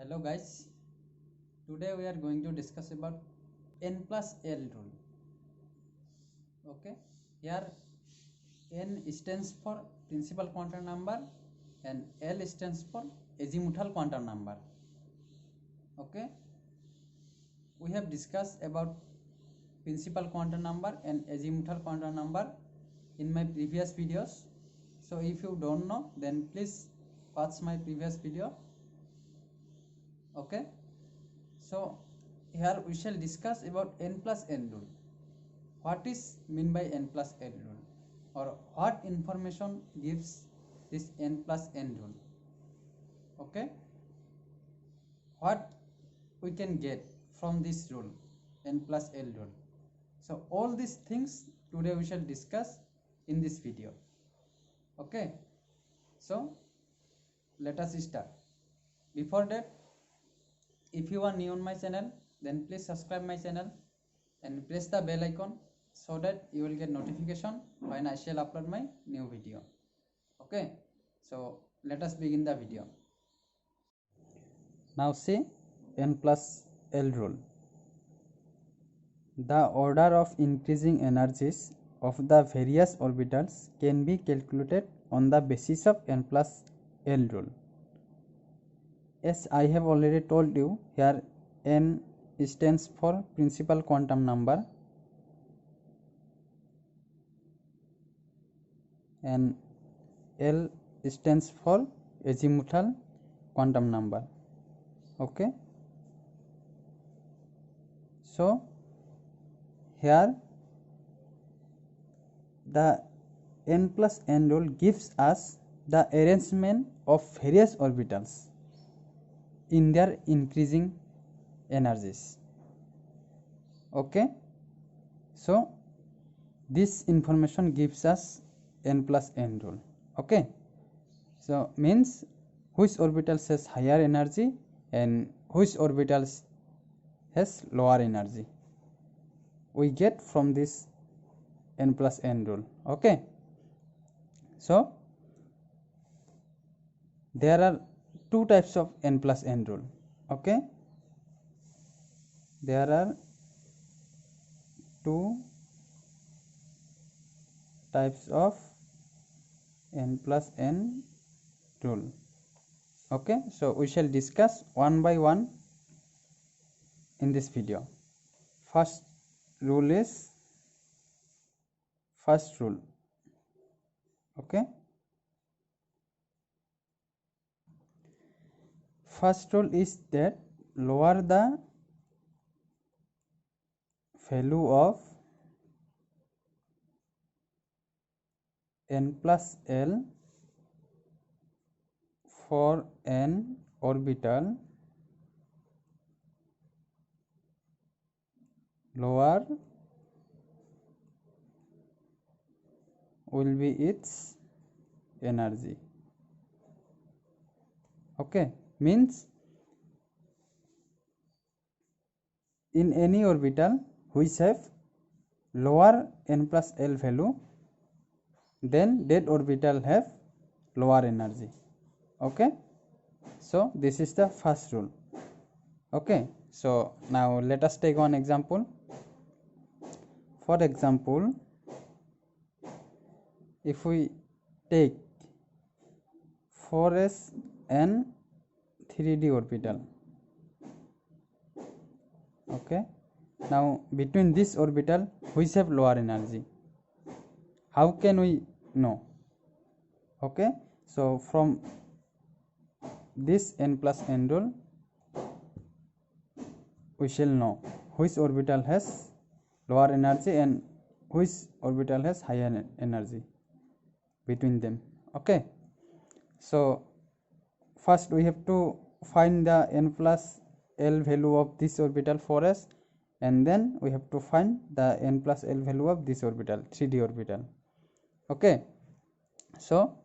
Hello guys, today we are going to discuss about n plus L rule. Okay, here n stands for principal quantum number and L stands for azimuthal quantum number. Okay, we have discussed about principal quantum number and azimuthal quantum number in my previous videos. So if you don't know, then please watch my previous video. Okay, so here we shall discuss about n plus n rule. What is mean by n plus n rule, or what information gives this n plus n rule? Okay, what we can get from this rule, n plus l rule? So all these things today we shall discuss in this video. Okay, so let us start. Before that, if you are new on my channel, then please subscribe my channel and press the bell icon so that you will get notification when I shall upload my new video. Okay, so let us begin the video. Now see n plus L rule. The order of increasing energies of the various orbitals can be calculated on the basis of n plus L rule. As I have already told you, here n stands for principal quantum number and L stands for azimuthal quantum number. Okay, so here the n plus n rule gives us the arrangement of various orbitals in their increasing energies. Okay, so this information gives us n plus n rule. Okay, so means which orbitals has higher energy and which orbitals has lower energy, we get from this n plus n rule. Okay, so there are two types of n plus n rule. Okay, there are two types of n plus n rule. Okay, so we shall discuss one by one in this video. First rule is first rule. Okay, first rule is that lower the value of n plus L for an orbital, lower will be its energy. Okay, means in any orbital which have lower n plus L value, then that orbital have lower energy. Okay, so this is the first rule. Okay, so now let us take one example. For example, if we take 4s and 3d orbital. Okay, now between this orbital which have lower energy, how can we know? Okay, so from this n plus n rule we shall know which orbital has lower energy and which orbital has higher energy between them. Okay, so first we have to find the n plus L value of this orbital 4s, and then we have to find the n plus L value of this orbital 3d orbital. Okay, so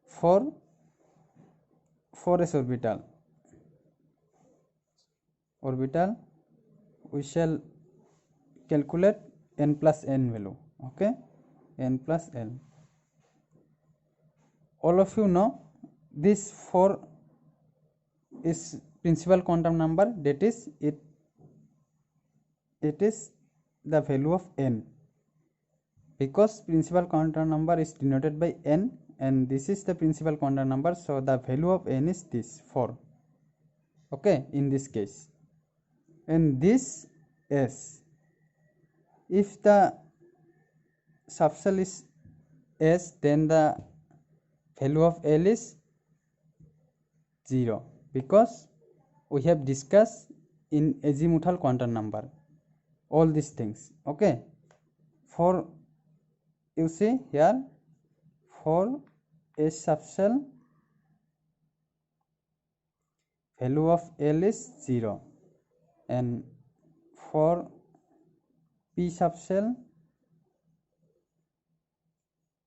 for 4s orbital we shall calculate n plus n value. Okay, n plus L. All of you know this 4 is principal quantum number, that is it is the value of n, because principal quantum number is denoted by n and this is the principal quantum number, so the value of n is this 4. Okay, in this case, and this s, if the subshell is s, then the value of L is 0, because we have discussed in azimuthal quantum number all these things. Okay, for you see here, for S subshell value of L is 0 and for P subshell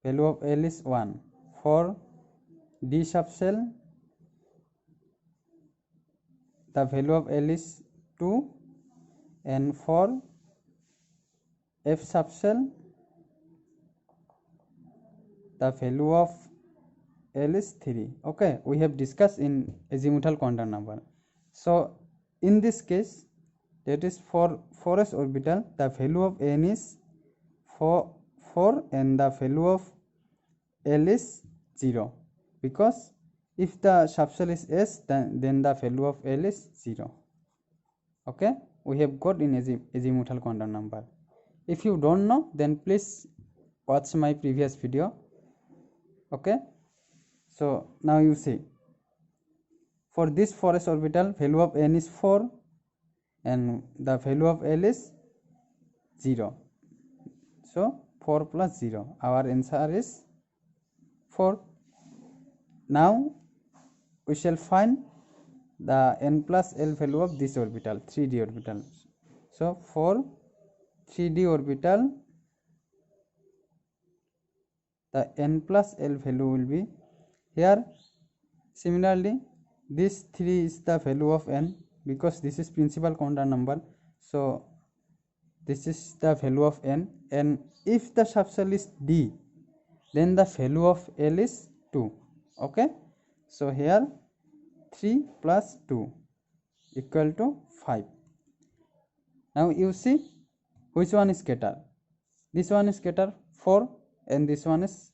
value of L is 1, for D subshell the value of L is 2 and for F subshell the value of L is 3. Okay, we have discussed in azimuthal quantum number. So in this case, that is for 4s orbital, the value of n is 4 and the value of L is 0, because if the subshell is s, then the value of L is 0. Okay, we have got in azimuthal quantum number. If you don't know, then please watch my previous video. Okay, so now you see, for this 4s orbital value of n is 4 and the value of L is 0, so 4 plus 0, our answer is 4. Now we shall find the n plus L value of this orbital, 3d orbital. So for 3d orbital, the n plus L value will be here. Similarly, this 3 is the value of n, because this is principal quantum number, so this is the value of n, and if the subshell is d, then the value of L is 2. Okay, so here 3 plus 2 equal to 5. Now you see which one is greater. This one is greater 4 and this one is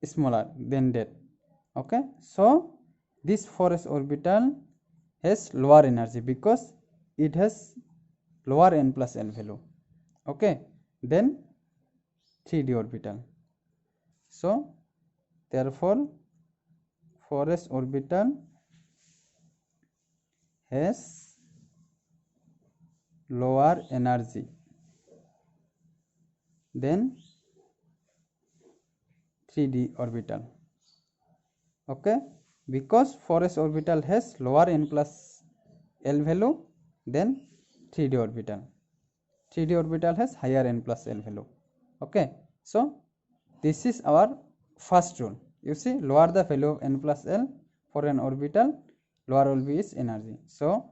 smaller than that. Okay, so this 4s orbital has lower energy because it has lower n plus L value. Okay, then 3d orbital. So therefore 4s orbital has lower energy than 3d orbital. Okay, because 4s orbital has lower n plus L value than 3d orbital. 3d orbital has higher n plus L value. Okay, so this is our first rule. You see, lower the value of n plus L for an orbital, lower will be its energy. So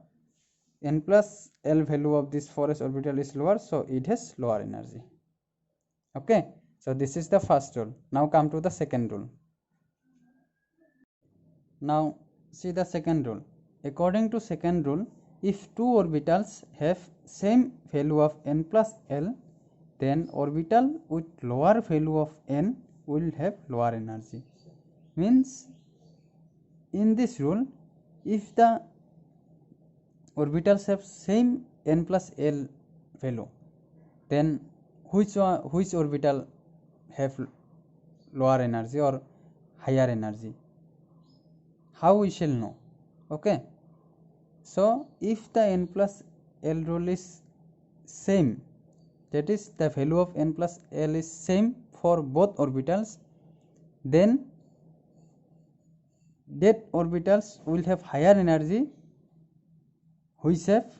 n plus L value of this 4s orbital is lower, so it has lower energy. Okay, so this is the first rule. Now come to the second rule. Now see the second rule. According to second rule, if two orbitals have same value of n plus L, then orbital with lower value of n will have lower energy. Means in this rule, if the orbitals have same n plus L value, then which orbital have lower energy or higher energy? How we shall know? Okay, so if the n plus L rule is same, that is the value of n plus L is same for both orbitals, then that orbitals will have higher energy which have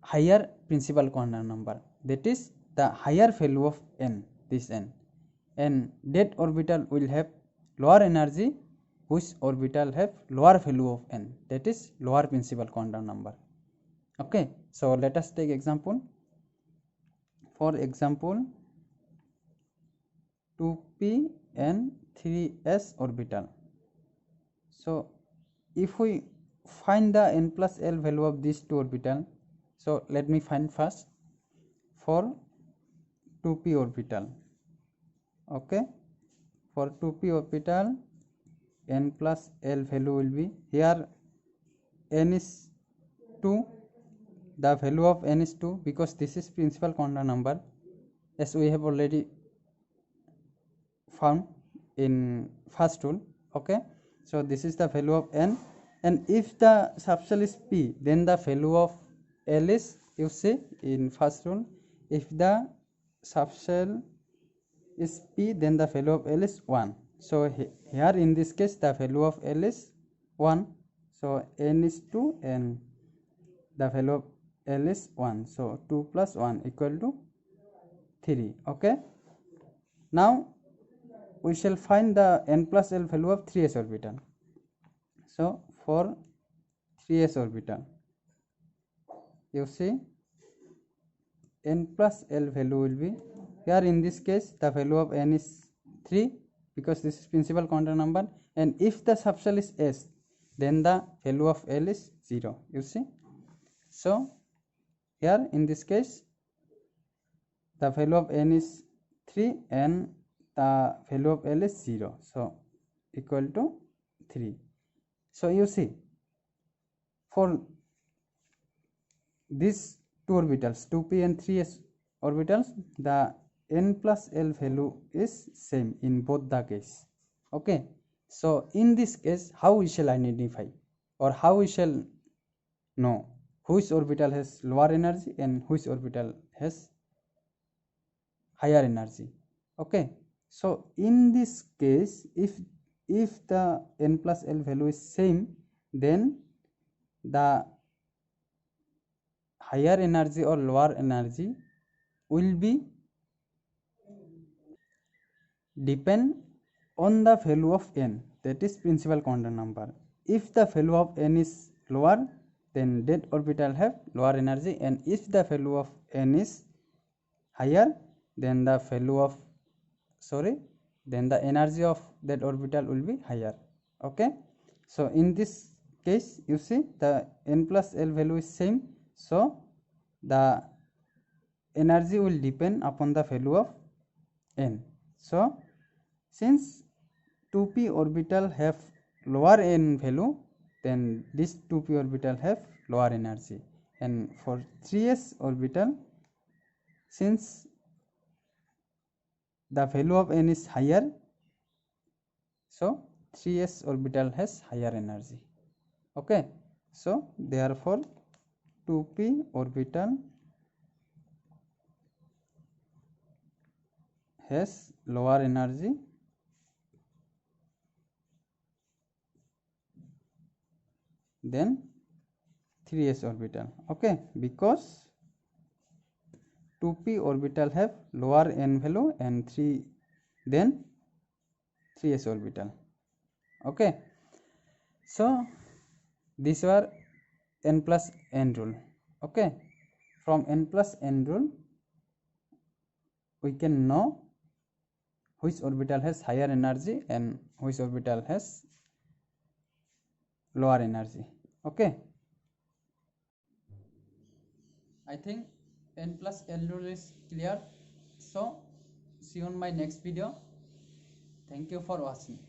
higher principal quantum number, that is the higher value of n, this n, and that orbital will have lower energy which orbital have lower value of n, that is lower principal quantum number. Okay, so let us take example. For example, 2p and 3s orbital. So if we find the n plus l value of these two orbital. So let me find first for 2p orbital. Okay, for 2p orbital n plus l value will be, here n is 2, the value of n is 2 because this is principal quantum number as we have already found in first rule. Okay, so this is the value of n, and if the subshell is p, then the value of l is, you see in first rule, if the subshell is p, then the value of l is 1. So here in this case the value of l is 1, so n is 2 and the value of l is 1, so 2 plus 1 equal to 3. Okay, now we shall find the n plus l value of 3s orbital. So for 3s orbital, you see n plus l value will be, here in this case the value of n is 3 because this is principal quantum number, and if the subshell is s, then the value of l is 0, you see. So here in this case the value of n is 3 and the value of l is 0, so equal to 3. So you see, for these two orbitals 2p and 3s orbitals, the n plus l value is same in both the case. Okay, so in this case how we shall identify, or how we shall know which orbital has lower energy and which orbital has higher energy? Okay, so in this case if the n plus l value is same, then the higher energy or lower energy will be depend on the value of n, that is principal quantum number. If the value of n is lower, then that orbital have lower energy, and if the value of n is higher, then the value of then the energy of that orbital will be higher. Okay, so in this case you see the n plus l value is same, so the energy will depend upon the value of n. So since 2p orbital have lower n value, then this 2p orbital have lower energy, and for 3s orbital, since the value of n is higher, so 3s orbital has higher energy. Okay, so therefore 2p orbital has lower energy than 3s orbital. Okay, because 2p orbital have lower n value and 3s orbital. Okay, so these were n plus n rule. Okay, from n plus n rule we can know which orbital has higher energy and which orbital has lower energy. Okay, I think n plus l rule is clear. So see you on my next video. Thank you for watching.